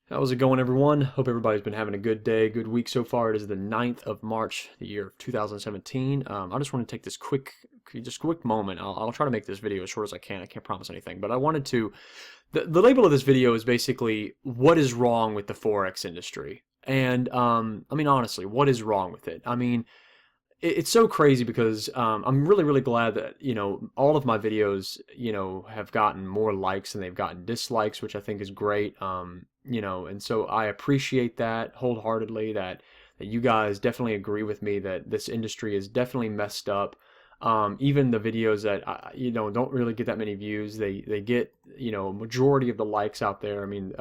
How's it going, everyone? Hope everybody's been having a good day, good week so far. It is the 9th of March, the year of 2017. I just want to take this quick moment. I'll try to make this video as short as I can. I can't promise anything, but I wanted to. The label of this video is basically what is wrong with the Forex industry. And I mean, honestly, what is wrong with it? I mean, it's so crazy because I'm really glad that all of my videos have gotten more likes than they've gotten dislikes, which I think is great. And so I appreciate that wholeheartedly. That you guys definitely agree with me that this industry is definitely messed up. Even the videos that don't really get that many views, they get majority of the likes out there. I mean,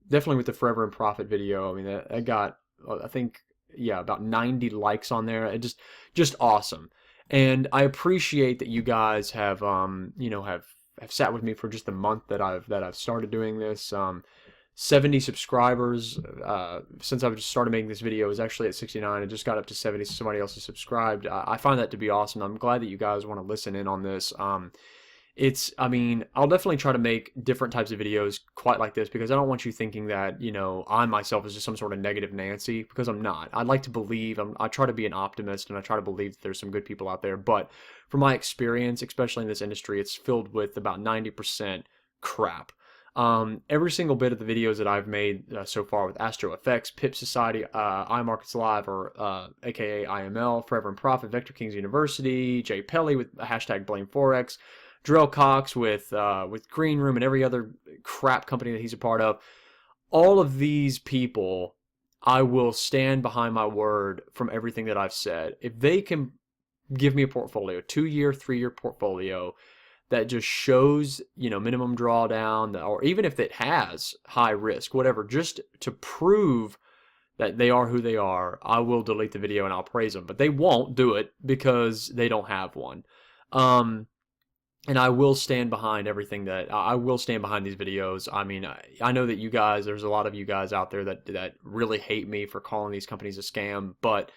definitely with the Forever and Profit video. I mean that got I think yeah, about 90 likes on there. It just awesome. And I appreciate that you guys have have sat with me for just a month that I've started doing this. 70 subscribers since I've just started making this video. Is actually at 69. It just got up to 70, so somebody else has subscribed. I find that to be awesome. I'm glad that you guys want to listen in on this. I mean, I'll definitely try to make different types of videos quite like this because I don't want you thinking that, I myself is just some sort of negative Nancy, because I'm not. I'd like to believe, I try to be an optimist and I try to believe that there's some good people out there. But from my experience, especially in this industry, it's filled with about 90% crap. Every single bit of the videos that I've made so far with Astro Effects, Pip Society, iMarkets Live, or aka IML, Forever and Profit, Vector Kings University, Jay Pelly with hashtag Blame Forex, Drell Cox with Green Room, and every other crap company that he's a part of. All of these people, I will stand behind my word from everything that I've said. If they can give me a portfolio, 2-year, 3-year portfolio that just shows, minimum drawdown, or even if it has high risk, whatever, just to prove that they are who they are, I will delete the video and I'll praise them. But they won't do it because they don't have one. And I will stand behind everything I will stand behind these videos. I mean, I know that you guys, there's a lot of you guys out there that really hate me for calling these companies a scam, but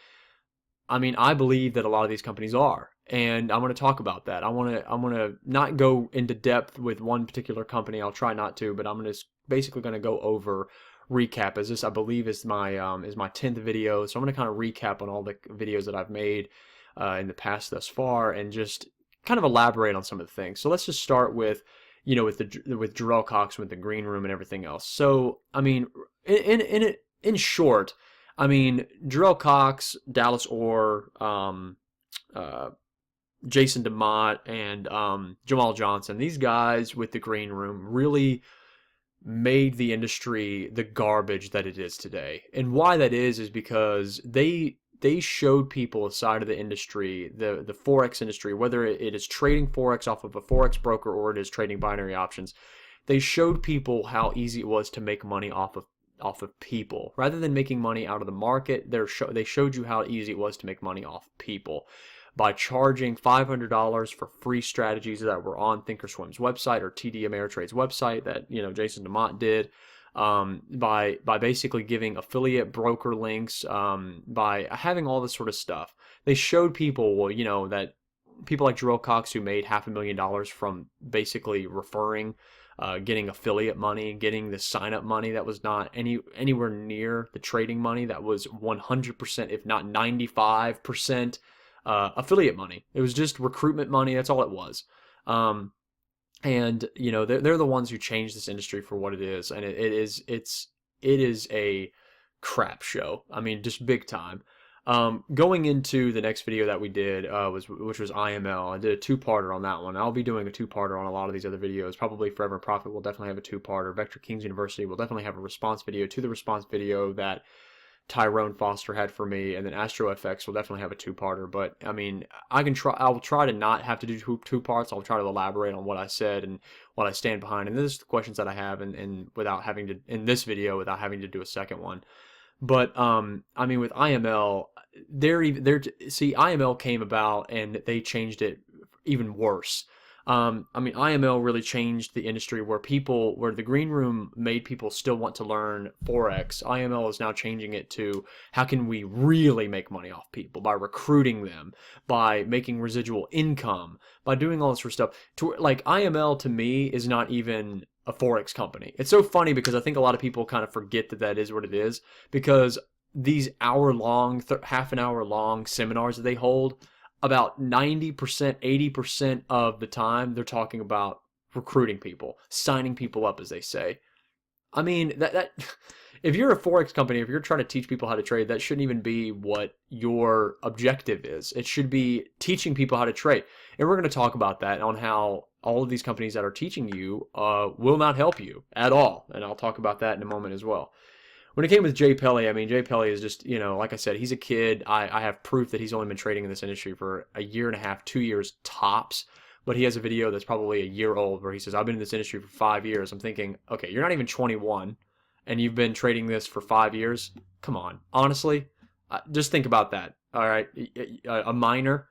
I mean, I believe that a lot of these companies are, and I'm going to talk about that. I'm going to not go into depth with one particular company. I'll try not to, but I'm basically going to go over recap, as this I believe is my 10th video. So I'm going to kind of recap on all the videos that I've made in the past thus far, and just kind of elaborate on some of the things. So let's just start with with Drell Cox, with the Green Room and everything else. So I mean, in short, I mean, Drell Cox, Dallas Orr, Jason DeMott, and Jamal Johnson, these guys with the Green Room really made the industry the garbage that it is today. And why that is because they showed people a side of the industry, the Forex industry, whether it is trading Forex off of a Forex broker or it is trading binary options. They showed people how easy it was to make money off of people. Rather than making money out of the market, they showed you how easy it was to make money off people by charging $500 for free strategies that were on Thinkorswim's website or TD Ameritrade's website that Jason DeMott did. By basically giving affiliate broker links, by having all this sort of stuff. They showed people, well, that people like Drell Cox, who made $500,000 from basically referring, getting affiliate money, getting the sign-up money that was not anywhere near the trading money that was 100%, if not 95%, affiliate money. It was just recruitment money. That's all it was. And they're the ones who changed this industry for what it is, and it is a crap show. I mean, just big time. Going into the next video that we did which was IML. I did a 2-parter on that one. I'll be doing a 2-parter on a lot of these other videos. Probably Forever and Profit will definitely have a 2-parter. Vector Kings University will definitely have a response video to the response video that Tyrone Foster had for me, and then Astro Effects will definitely have a 2-parter. But I mean, I'll try to not have to do two parts. I'll try to elaborate on what I said and what I stand behind, and this is the questions that I have, and without having to, in this video, without having to do a second one. But I mean, with IML, see, IML came about and they changed it even worse. I mean, IML really changed the industry where the Green Room made people still want to learn Forex. IML is now changing it to how can we really make money off people by recruiting them, by making residual income, by doing all this sort of stuff. Like IML to me is not even a Forex company. It's so funny because I think a lot of people kind of forget that that is what it is, because these hour-long, half an hour-long seminars that they hold, about 90%, 80% of the time, they're talking about recruiting people, signing people up, as they say. I mean, that if you're a Forex company, if you're trying to teach people how to trade, that shouldn't even be what your objective is. It should be teaching people how to trade. And we're going to talk about that, on how all of these companies that are teaching you will not help you at all. And I'll talk about that in a moment as well. When it came with Jay Pelly, I mean, Jay Pelly is just, like I said, he's a kid. I have proof that he's only been trading in this industry for a year and a half, 2 years tops. But he has a video that's probably a year old where he says, I've been in this industry for 5 years. I'm thinking, okay, you're not even 21 and you've been trading this for 5 years? Come on. Honestly, just think about that. All right. A minor.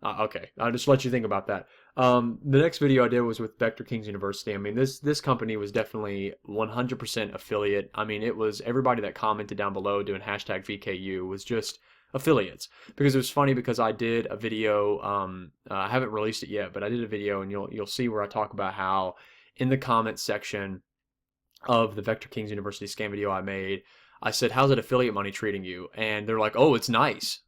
Okay, I'll just let you think about that. The next video I did was with Vector Kings University. I mean, this company was definitely 100% affiliate. I mean, it was everybody that commented down below doing hashtag VKU was just affiliates. Because it was funny, because I did a video, I haven't released it yet, but I did a video, and you'll see where I talk about how in the comments section of the Vector Kings University scam video I made, I said, how's that affiliate money treating you? And they're like, oh, it's nice.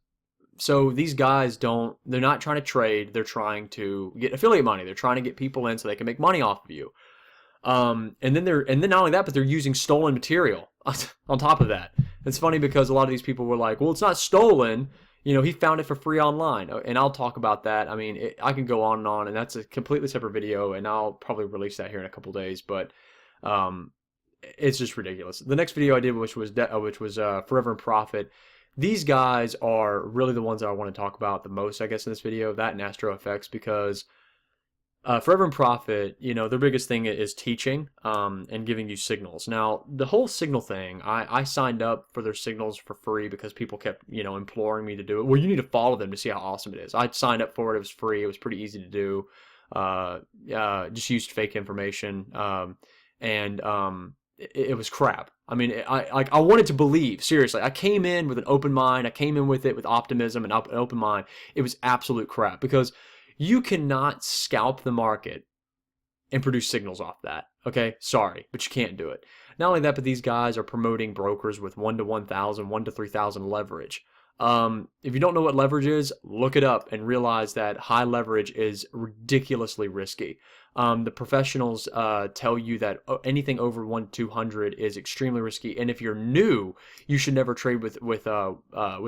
So these guys they're not trying to trade, they're trying to get affiliate money. They're trying to get people in so they can make money off of you. And then not only that, but they're using stolen material on top of that. It's funny because a lot of these people were like, well, it's not stolen. He found it for free online. And I'll talk about that. I mean, I can go on, and that's a completely separate video, and I'll probably release that here in a couple days. But it's just ridiculous. The next video I did, which was Forever and Profit. These guys are really the ones that I want to talk about the most, I guess, in this video, that and Astro Effects, because Forever and Profit, their biggest thing is teaching and giving you signals. Now, the whole signal thing, I signed up for their signals for free because people kept, imploring me to do it. Well, you need to follow them to see how awesome it is. I signed up for it. It was free. It was pretty easy to do. Just used fake information. It was crap. I mean, I wanted to believe, seriously. I came in with an open mind. I came in with it with optimism and an open mind. It was absolute crap, because you cannot scalp the market and produce signals off that. Okay, sorry, but you can't do it. Not only that, but these guys are promoting brokers with 1 to 1,000, 1 to 3,000 leverage. If you don't know what leverage is, look it up and realize that high leverage is ridiculously risky. The professionals tell you that anything over 1 to 200 is extremely risky, and if you're new, you should never trade with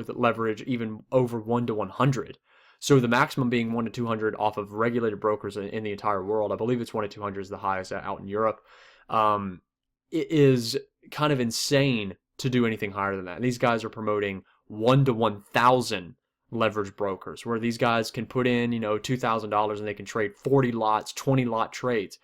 leverage even over 1 to 100. So the maximum being 1 to 200 off of regulated brokers in the entire world. I believe it's 1 to 200 is the highest out in Europe. It is kind of insane to do anything higher than that. And these guys are promoting 1 to 1,000 leverage brokers, where these guys can put in, $2,000 and they can trade 40 lots, 20 lot trades.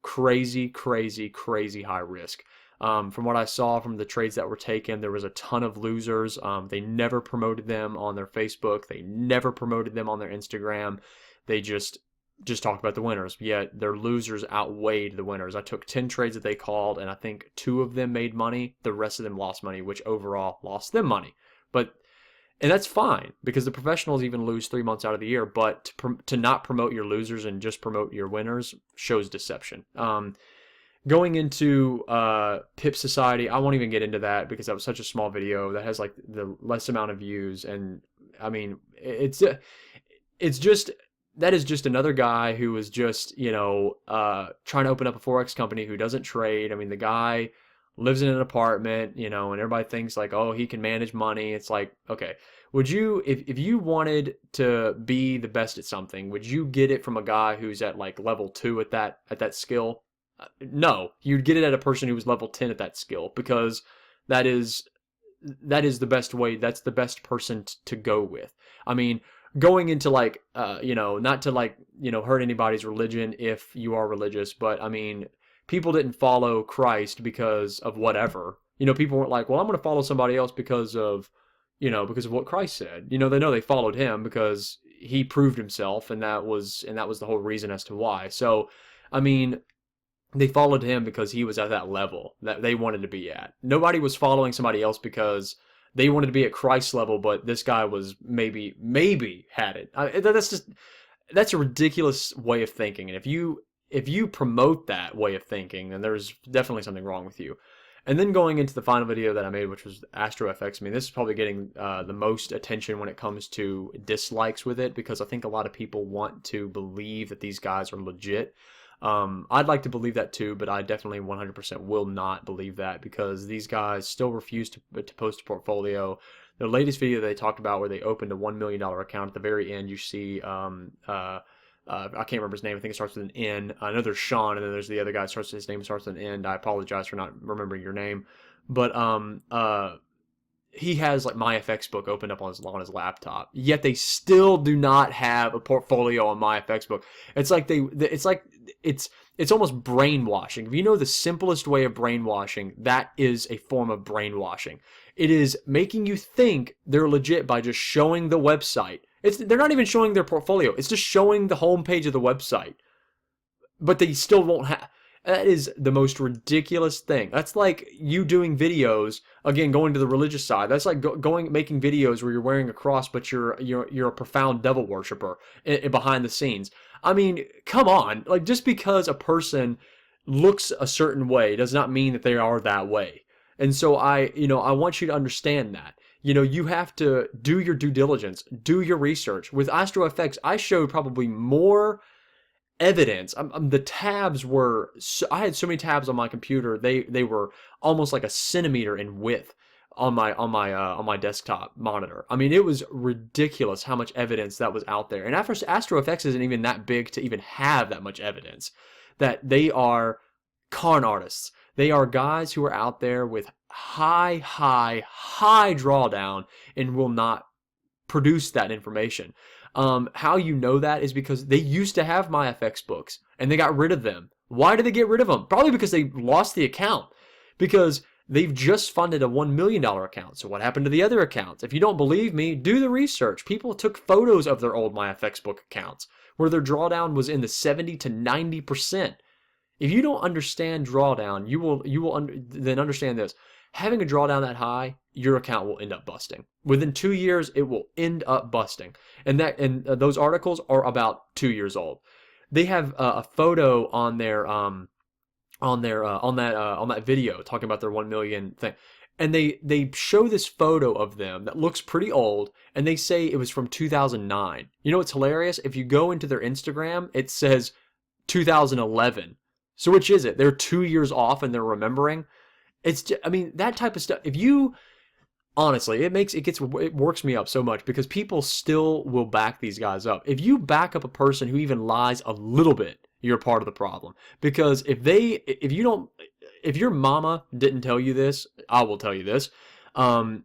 Crazy, crazy, crazy high risk. From what I saw from the trades that were taken, there was a ton of losers. They never promoted them on their Facebook. They never promoted them on their Instagram. They just talked about the winners, yet their losers outweighed the winners. I took 10 trades that they called, and I think 2 of them made money. The rest of them lost money, which overall lost them money. And that's fine, because the professionals even lose 3 months out of the year. But to not promote your losers and just promote your winners shows deception. Going into Pip Society, I won't even get into that because that was such a small video that has like the less amount of views. And I mean, it's just, that is just another guy who is just, trying to open up a Forex company who doesn't trade. I mean, the guy lives in an apartment, and everybody thinks like, oh, he can manage money. It's like, okay, would you, if you wanted to be the best at something, would you get it from a guy who's at like level 2 at that skill? No, you'd get it at a person who was level 10 at that skill, because that is the best way. That's the best person to go with. I mean, going into like, not to like, hurt anybody's religion if you are religious, but I mean, people didn't follow Christ because of whatever. People weren't like, well, I'm going to follow somebody else because of what Christ said. They know they followed him because he proved himself, and that was the whole reason as to why. So, I mean, they followed him because he was at that level that they wanted to be at. Nobody was following somebody else because they wanted to be at Christ's level, but this guy was maybe had it. That's a ridiculous way of thinking. And if you promote that way of thinking, then there's definitely something wrong with you. And then going into the final video that I made, which was Astro Effects, I mean, this is probably getting the most attention when it comes to dislikes with it, because I think a lot of people want to believe that these guys are legit. I'd like to believe that too, but I definitely 100% will not believe that, because these guys still refuse to post a portfolio. The latest video they talked about where they opened a $1 million account, at the very end you see I can't remember his name. I think it starts with an N. I know there's Sean, and then there's the other guy. His name starts with an N. I apologize for not remembering your name, but he has like MyFX book opened up on his laptop. Yet they still do not have a portfolio on MyFX book. It's like it's almost brainwashing. If you know the simplest way of brainwashing, that is a form of brainwashing. It is making you think they're legit by just showing the website. They're not even showing their portfolio. It's just showing the homepage of the website. But they still won't have... That is the most ridiculous thing. That's like you doing videos, again, going to the religious side. That's like making videos where you're wearing a cross, but you're a profound devil worshiper behind the scenes. I mean, come on. Like, just because a person looks a certain way does not mean that they are that way. And so I want you to understand that. You have to do your due diligence, do your research. With Astro Effects, I showed probably more evidence. The tabs were, I had so many tabs on my computer, they were almost like a centimeter in width on my desktop monitor. I mean, it was ridiculous how much evidence that was out there. And Astro Effects isn't even that big to even have that much evidence that they are con artists. They are guys who are out there with high drawdown and will not produce that information. How you know that is because they used to have MyFX books and they got rid of them. Why did they get rid of them? Probably because they lost the account, because they've just funded a $1 million account. So what happened to the other accounts? If you don't believe me, do the research. People took photos of their old MyFX book accounts where their drawdown was in the 70 to 90%. If you don't understand drawdown, you will then understand this. Having a drawdown that high, your account will end up busting. Within 2 years, it will end up busting. And those articles are about 2 years old. They have a photo on that video talking about their 1 million thing. And they show this photo of them that looks pretty old, and they say it was from 2009. You know what's hilarious? If you go into their Instagram, it says 2011. So which is it? They're 2 years off and they're remembering. It's just, I mean, that type of stuff. If you, honestly, it works me up so much, because people still will back these guys up. If you back up a person who even lies a little bit, you're part of the problem. Because if your mama didn't tell you this, I will tell you this. Once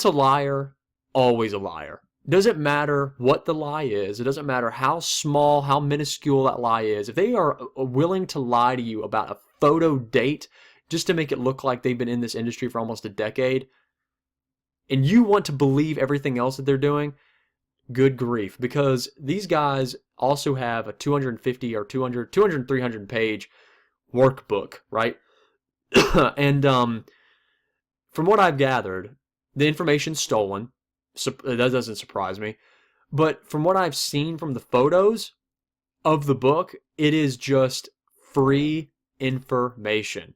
a liar, always a liar. Doesn't matter what the lie is. It doesn't matter how small, how minuscule that lie is. If they are willing to lie to you about a photo date just to make it look like they've been in this industry for almost a decade, and you want to believe everything else that they're doing, good grief. Because these guys also have a 250 or 200, 300 page workbook, right? And from what I've gathered, the information's stolen. That doesn't surprise me. But from what I've seen from the photos of the book, it is just free information.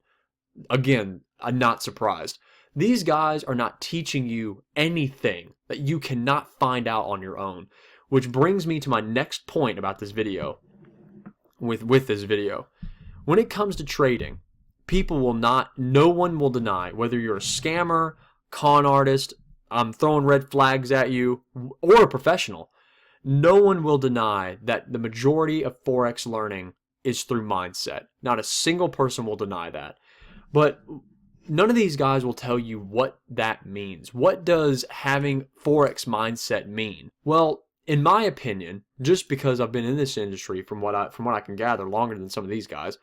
Again, I'm not surprised. These guys are not teaching you anything that you cannot find out on your own. Which brings me to my next point about this video. With this video. When it comes to trading, no one will deny, whether you're a scammer, con artist, I'm throwing red flags at you, or a professional, no one will deny that the majority of Forex learning is through mindset. Not a single person will deny that. But none of these guys will tell you what that means. What does having Forex mindset mean? Well, in my opinion, just because I've been in this industry from what I can gather longer than some of these guys,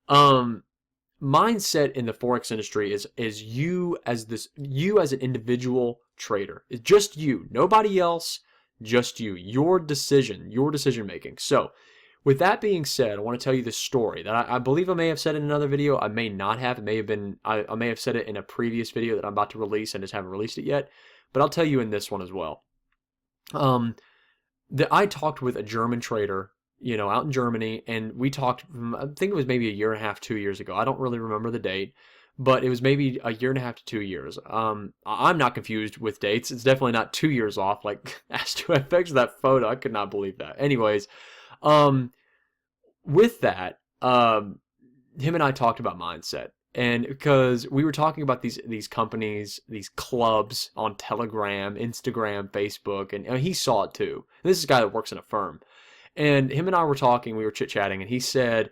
mindset in the Forex industry is you as an individual trader. It's just you, nobody else, just you, your decision making. So with that being said, I want to tell you this story that I believe I may have said in another video. I may not have. It may have been, I may have said it in a previous video that I'm about to release and just haven't released it yet, but I'll tell you in this one as well. I talked with a German trader out in Germany, and we talked, I think it was maybe a year and a half, 2 years ago. I don't really remember the date, but it was maybe a year and a half to 2 years. I'm not confused with dates. It's definitely not 2 years off, like Astro Effects, that photo. I could not believe that. Anyways, um, with that, him and I talked about mindset. And because we were talking about these companies, these clubs on Telegram, Instagram, Facebook, and he saw it too. And this is a guy that works in a firm. And him and I were talking, we were chit-chatting, and he said,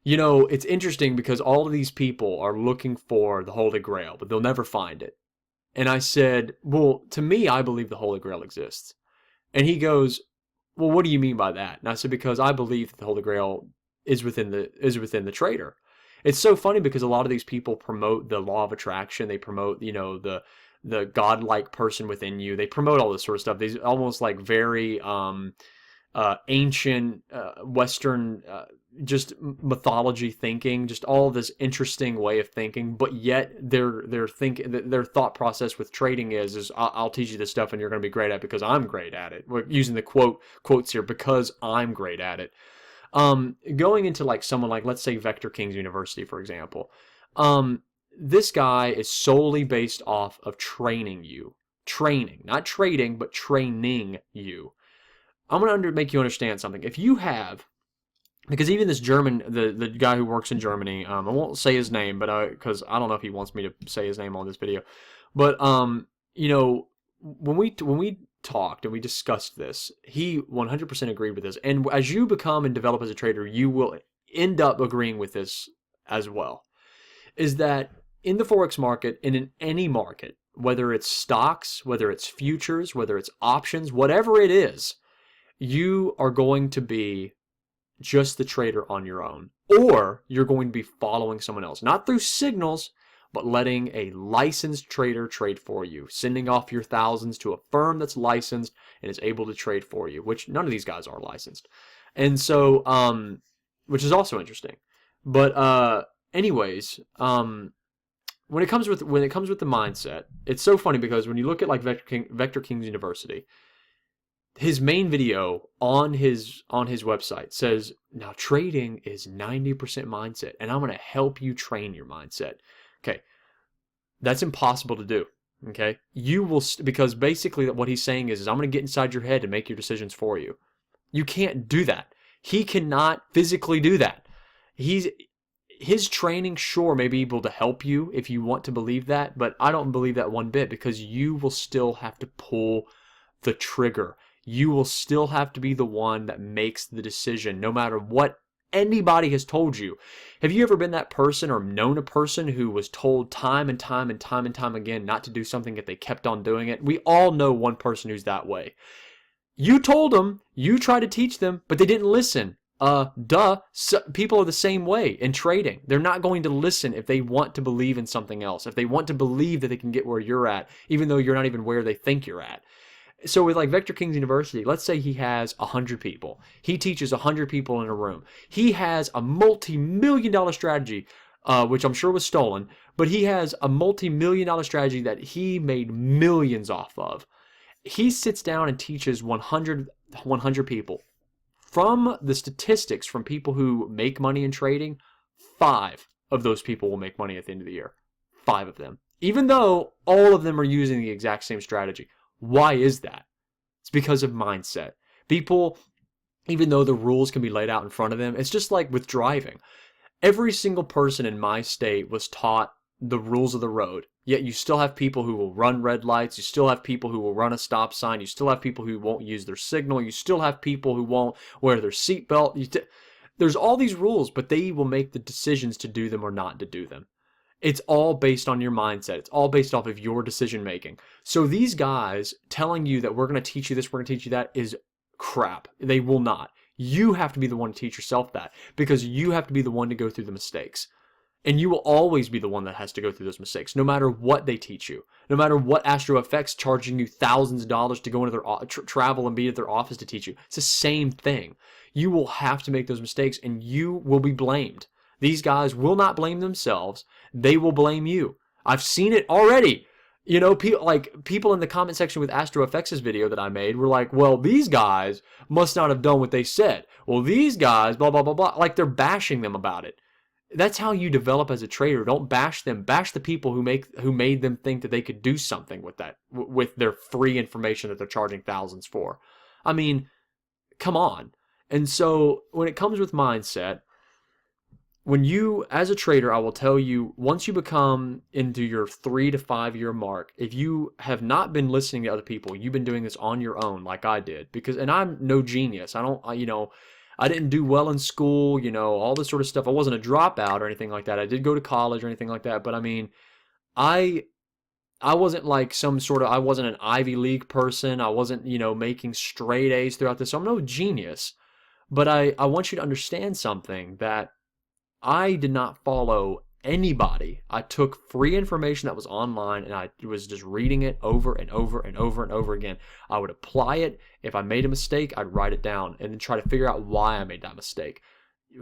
it's interesting because all of these people are looking for the Holy Grail, but they'll never find it. And I said, well, to me, I believe the Holy Grail exists. And he goes, well, what do you mean by that? And I said, because I believe that the Holy Grail is within the trader. It's so funny because a lot of these people promote the law of attraction. They promote, the godlike person within you. They promote all this sort of stuff. These almost like very ancient Western just mythology thinking, just all this interesting way of thinking. But yet their thought process with trading is I'll teach you this stuff and you're going to be great at it because I'm great at it. We're using the quotes here, because I'm great at it. Going into like someone like, let's say, Vector Kings University, for example. This guy is solely based off of training you. Training, not trading, but training you. I'm going to make you understand something. If you have, because even this German, the guy who works in Germany, I won't say his name, but because I don't know if he wants me to say his name on this video, but when we talked and we discussed this, he 100% agreed with this. And as you become and develop as a trader, you will end up agreeing with this as well. Is that in the Forex market and in any market, whether it's stocks, whether it's futures, whether it's options, whatever it is, you are going to be just the trader on your own, or you're going to be following someone else, not through signals, but letting a licensed trader trade for you, sending off your thousands to a firm that's licensed and is able to trade for you, which none of these guys are licensed. And so, which is also interesting. But anyways, when it comes with the mindset, it's so funny because when you look at like Vector Kings University, his main video on his website says, now trading is 90% mindset, and I'm going to help you train your mindset. Okay, that's impossible to do. Okay, you will, because basically what he's saying is I'm going to get inside your head and make your decisions for you. You can't do that. He cannot physically do that. His training, sure, may be able to help you if you want to believe that, but I don't believe that one bit, because you will still have to pull the trigger. You will still have to be the one that makes the decision, no matter what anybody has told you. Have you ever been that person or known a person who was told time and time and time and time again not to do something, yet they kept on doing it? We all know one person who's that way. You told them, you tried to teach them, but they didn't listen. People are the same way in trading. They're not going to listen if they want to believe in something else, if they want to believe that they can get where you're at, even though you're not even where they think you're at. So with like Vector Kings University, let's say he has 100 people. He teaches 100 people in a room. He has a multi-million-dollar strategy, which I'm sure was stolen, but he has a multi-million-dollar strategy that he made millions off of. He sits down and teaches 100 people. From the statistics from people who make money in trading, 5 of those people will make money at the end of the year. 5 of them. Even though all of them are using the exact same strategy. Why is that? It's because of mindset. People, even though the rules can be laid out in front of them, it's just like with driving. Every single person in my state was taught the rules of the road. Yet you still have people who will run red lights. You still have people who will run a stop sign. You still have people who won't use their signal. You still have people who won't wear their seatbelt. There's all these rules, but they will make the decisions to do them or not to do them. It's all based on your mindset. It's all based off of your decision making. So these guys telling you that we're going to teach you this, we're going to teach you that is crap. They will not. You have to be the one to teach yourself that, because you have to be the one to go through the mistakes. And you will always be the one that has to go through those mistakes, no matter what they teach you. No matter what Astro Effects charging you thousands of dollars to go into their travel and be at their office to teach you. It's the same thing. You will have to make those mistakes, and you will be blamed. These guys will not blame themselves. They will blame you. I've seen it already. You know, people in the comment section with Astro Effects' video that I made were like, well, these guys must not have done what they said. Well, these guys, blah, blah, blah, blah. Like they're bashing them about it. That's how you develop as a trader. Don't bash them. Bash the people who made them think that they could do something with that, with their free information that they're charging thousands for. I mean, come on. And so when it comes with mindset, when you, as a trader, I will tell you, once you become into your 3 to 5 year mark, if you have not been listening to other people, you've been doing this on your own, like I did, and I'm no genius. I didn't do well in school, all this sort of stuff. I wasn't a dropout or anything like that. I did go to college or anything like that, but I mean, I I wasn't like I wasn't an Ivy League person. I wasn't, making straight A's throughout this. So I'm no genius. But I want you to understand something, that I did not follow anybody. I took free information that was online and I was just reading it over and over and over and over again. I would apply it. If I made a mistake, I'd write it down and then try to figure out why I made that mistake.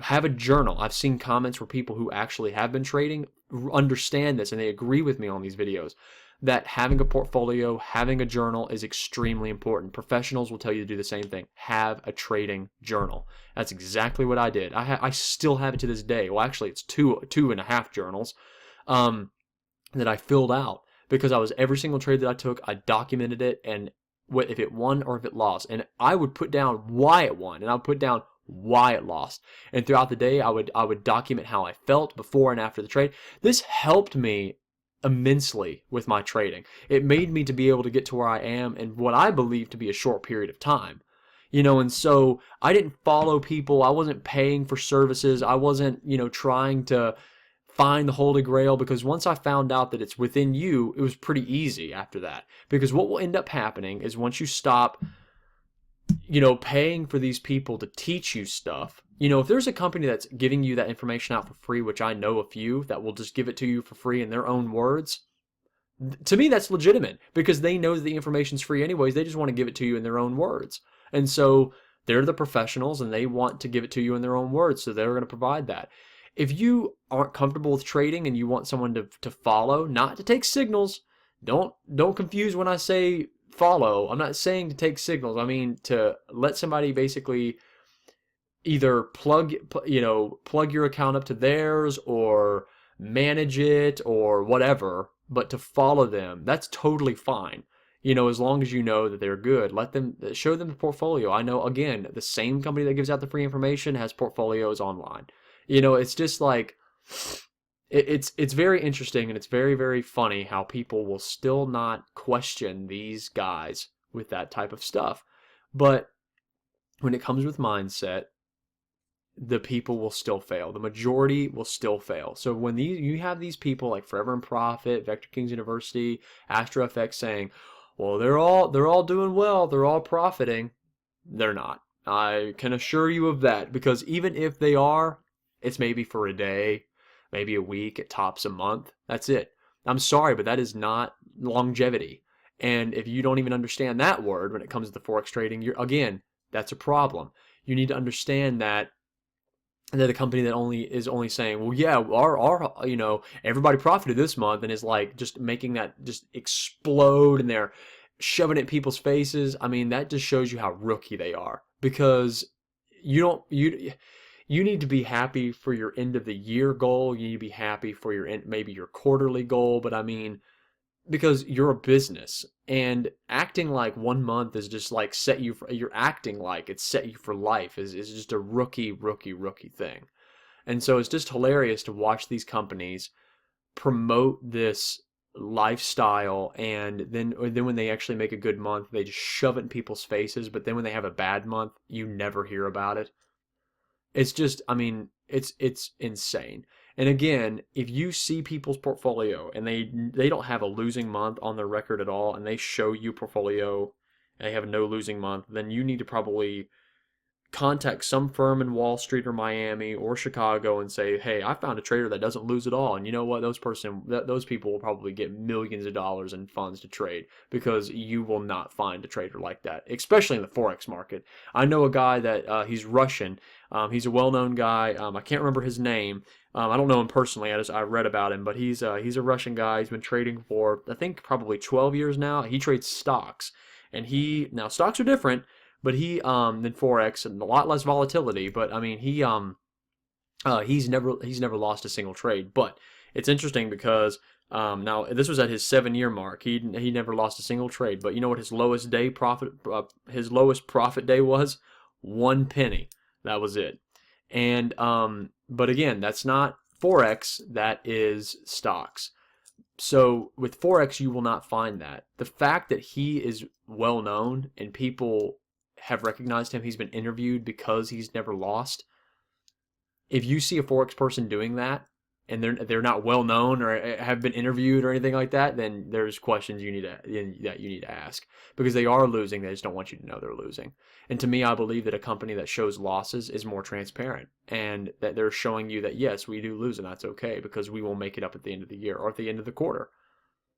Have a journal. I've seen comments where people who actually have been trading understand this and they agree with me on these videos, that having a portfolio, having a journal is extremely important. Professionals will tell you to do the same thing. Have a trading journal. That's exactly what I did. I still have it to this day. Well, actually, it's two and a half journals that I filled out, because every single trade that I took, I documented it, and if it won or if it lost. And I would put down why it won, and I would put down why it lost. And throughout the day, I would document how I felt before and after the trade. This helped me immensely with my trading. It made me to be able to get to where I am in what I believe to be a short period of time. And so I didn't follow people. I wasn't paying for services. I wasn't, trying to find the Holy Grail, because once I found out that it's within you, it was pretty easy after that. Because what will end up happening is, once you stop paying for these people to teach you stuff, if there's a company that's giving you that information out for free, which I know a few that will just give it to you for free in their own words, to me that's legitimate, because they know that the information's free anyways. They just want to give it to you in their own words. And so they're the professionals and they want to give it to you in their own words, so they're going to provide that. If you aren't comfortable with trading and you want someone to follow, not to take signals, don't confuse when I say follow. I'm not saying to take signals. I mean to let somebody basically either plug your account up to theirs or manage it or whatever, but to follow them, that's totally fine. As long as you know that they're good, show them the portfolio. I know, again, the same company that gives out the free information has portfolios online. It's just like, it's very interesting, and it's very, very funny how people will still not question these guys with that type of stuff. But when it comes with mindset, the people will still fail. The majority will still fail. So when you have these people like Forever and Profit, Vector Kings University, Astro Effects saying, well, they're all doing well, they're all profiting, they're not. I can assure you of that, because even if they are, it's maybe for a day, maybe a week, at tops a month. That's it. I'm sorry, but that is not longevity. And if you don't even understand that word when it comes to the Forex trading, again, that's a problem. You need to understand that a company that is only saying, well, yeah, our everybody profited this month, and is like just making that just explode, and they're shoving it in people's faces. I mean, that just shows you how rookie they are, because you need to be happy for your end of the year goal. You need to be happy for maybe your quarterly goal. But I mean, because you're a business, and acting like 1 month is just like you're acting like it's set you for life is just a rookie thing. And so it's just hilarious to watch these companies promote this lifestyle, and then when they actually make a good month, they just shove it in people's faces. But then when they have a bad month, you never hear about it. It's just, I mean, it's insane. And again, if you see people's portfolio and they don't have a losing month on their record at all, and they show you portfolio and they have no losing month, then you need to probably contact some firm in Wall Street or Miami or Chicago and say, "Hey, I found a trader that doesn't lose at all." And you know what? Those people will probably get millions of dollars in funds to trade, because you will not find a trader like that, especially in the Forex market. I know a guy that he's Russian. He's a well-known guy. I can't remember his name. I don't know him personally. I read about him, but he's a Russian guy. He's been trading for, I think, probably 12 years now. He trades stocks, and now stocks are different, but he than Forex, and a lot less volatility. But I mean, he's never lost a single trade. But it's interesting because now this was at his 7-year mark. He never lost a single trade. But you know what his lowest profit day was? 1 penny. That was it. And but again, that's not Forex. That is stocks. So with Forex, you will not find that. The fact that he is well known and people have recognized him, he's been interviewed because he's never lost. If you see a Forex person doing that and they're not well known or have been interviewed or anything like that, then there's questions that you need to ask, because they are losing. They just don't want you to know they're losing. And to me, I believe that a company that shows losses is more transparent, and that they're showing you that yes, we do lose, and that's okay, because we will make it up at the end of the year or at the end of the quarter.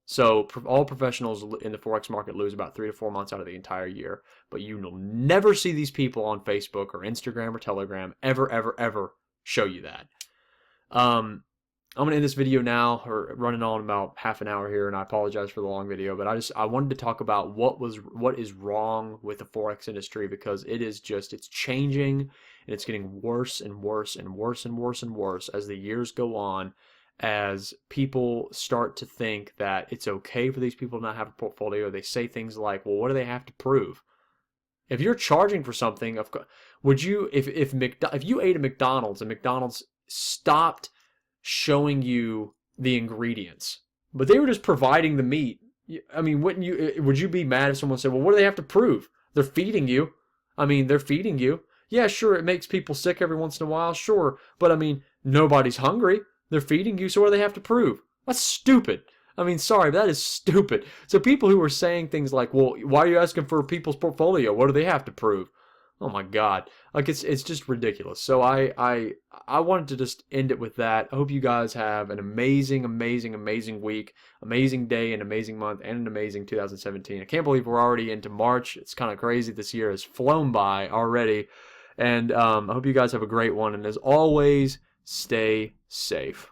So all professionals in the Forex market lose about 3 to 4 months out of the entire year. But you will never see these people on Facebook or Instagram or Telegram ever show you that. I'm gonna end this video now, or running on about half an hour here, and I apologize for the long video, but I wanted to talk about what is wrong with the Forex industry, because it's changing, and it's getting worse and worse and worse and worse and worse as the years go on, as people start to think that it's okay for these people to not have a portfolio. They say things like, well, what do they have to prove? If you're charging for something, would you, if you ate at McDonald's and McDonald's stopped showing you the ingredients, but they were just providing the meat, I mean, would you be mad if someone said, well, what do they have to prove? They're feeding you. I mean, they're feeding you. Yeah, sure, it makes people sick every once in a while, sure, but I mean, nobody's hungry. They're feeding you, so what do they have to prove? That's stupid. I mean, sorry, but that is stupid. So people who are saying things like, well, why are you asking for people's portfolio? What do they have to prove? Oh my God. Like, it's just ridiculous. So I wanted to just end it with that. I hope you guys have an amazing, amazing, amazing week, amazing day, an amazing month, and an amazing 2017. I can't believe we're already into March. It's kind of crazy. This year has flown by already. And I hope you guys have a great one. And as always, stay safe.